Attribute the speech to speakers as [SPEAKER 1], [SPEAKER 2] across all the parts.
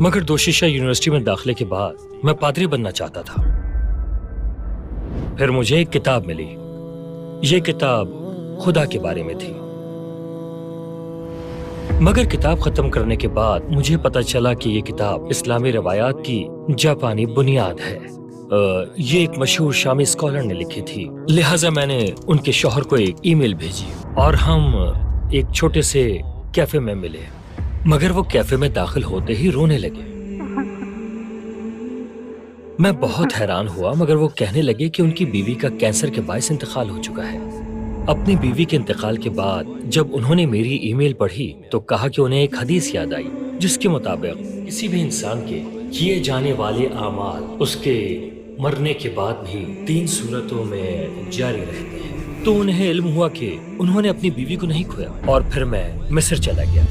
[SPEAKER 1] मगर Doshisha university में दाखिले के बाद मैं पादरी बनना चाहता था। फिर मुझे एक किताब मिली। ये किताब खुदा के बारे में थी, मगर किताब खत्म करने के बाद मुझे पता चला कि ये किताब इस्लामी रवायात की जापानी बुनियाद है। ये एक मशहूर शामी स्कॉलर ने लिखी थी। लिहाजा मैंने उनके शौहर को एक ईमेल भेजी और हम एक छोटे से कैफे में मिले। मगर वो कैफे में दाखिल होते ही रोने लगे। मैं बहुत हैरान हुआ, मगर वो कहने लगे कि उनकी बीवी का कैंसर के बायस इंतकाल हो चुका है। अपनी बीवी के इंतकाल के बाद जब उन्होंने मेरी ईमेल पढ़ी तो कहा कि उन्हें एक हदीस याद आई जिसके मुताबिक किसी भी इंसान के किए जाने वाले आमाल उसके मरने के बाद भी 3 सूरतों में जारी रहते हैं। तो उन्हें इल्म हुआ कि उन्होंने अपनी बीवी को नहीं खोया। और फिर मैं मिस्र चला गया।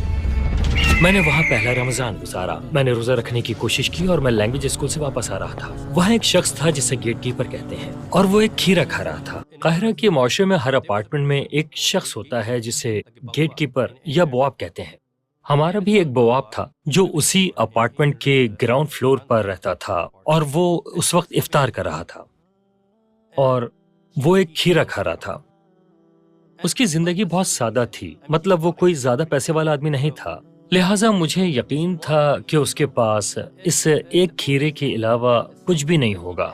[SPEAKER 1] मैंने वहाँ पहला रमजान गुजारा। मैंने रोजा रखने की कोशिश की और मैं लैंग्वेज स्कूल से वापस आ रहा था। वहाँ एक शख्स था जिसे गेट कीपर कहते हैं और वो एक खीरा खा रहा था। काहिरा के माशरे में हर अपार्टमेंट में एक शख्स होता है जिसे गेट कीपर या बवाब कहते हैं। हमारा भी एक बवाब था जो उसी अपार्टमेंट के ग्राउंड फ्लोर पर रहता था और वो उस वक्त इफ्तार कर रहा था और वो एक खीरा खा रहा था। उसकी जिंदगी बहुत सादा थी, मतलब वो कोई ज्यादा पैसे वाला आदमी नहीं था। लिहाजा मुझे यकीन था कि उसके पास इस एक खीरे के अलावा कुछ भी नहीं होगा।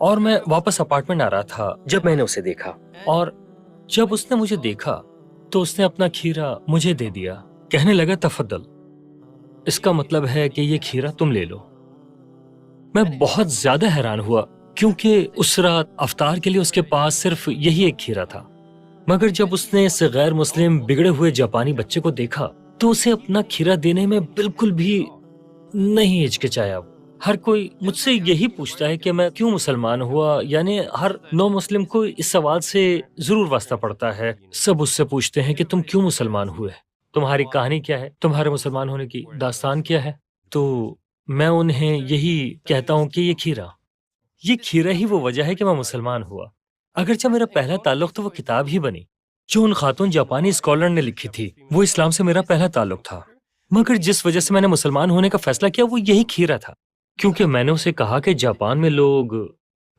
[SPEAKER 1] और मैं वापस अपार्टमेंट आ रहा था जब मैंने उसे देखा, और जब उसने मुझे देखा तो उसने अपना खीरा मुझे दे दिया। कहने लगा, तफद्दल, इसका मतलब है कि ये खीरा तुम ले लो। मैं बहुत ज्यादा हैरान हुआ क्योंकि उस रात अफ्तार के लिए उसके पास सिर्फ यही एक खीरा था। मगर जब उसने इस गैर मुस्लिम बिगड़े हुए जापानी बच्चे को देखा तो उसे अपना खीरा देने में बिल्कुल भी नहीं हिचकिचाया। हर कोई मुझसे यही पूछता है कि मैं क्यों मुसलमान हुआ, यानी हर नौ मुस्लिम को इस सवाल से जरूर वास्ता पड़ता है। सब उससे पूछते हैं कि तुम क्यों मुसलमान हुए, तुम्हारी कहानी क्या है, तुम्हारे मुसलमान होने की दास्तान क्या है। तो मैं उन्हें यही कहता हूँ कि ये खीरा ही वो वजह है कि मैं मुसलमान हुआ। अगरचे मेरा पहला ताल्लुक तो वो किताब ही बनी जो उन खातून जापानी स्कॉलर ने लिखी थी। वो इस्लाम से मेरा पहला ताल्लुक था। मगर जिस वजह से मैंने मुसलमान होने का फैसला किया वो यही खीरा था, क्योंकि मैंने उसे कहा कि जापान में लोग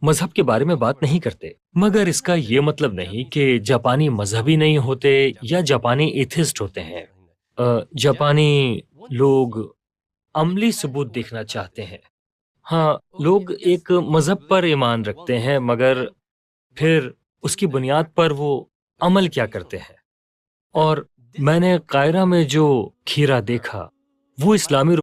[SPEAKER 1] मजहब के बारे में बात नहीं करते। मगर इसका ये मतलब नहीं कि जापानी मजहबी नहीं होते या जापानी एथिस्ट होते हैं। जापानी लोग अमली सबूत देखना चाहते हैं। हाँ, लोग एक मजहब पर ईमान रखते हैं, मगर फिर उसकी बुनियाद पर वो अमल क्या करते हैं। और मैंने कायरा में जो खीरा देखा वो इस्लामी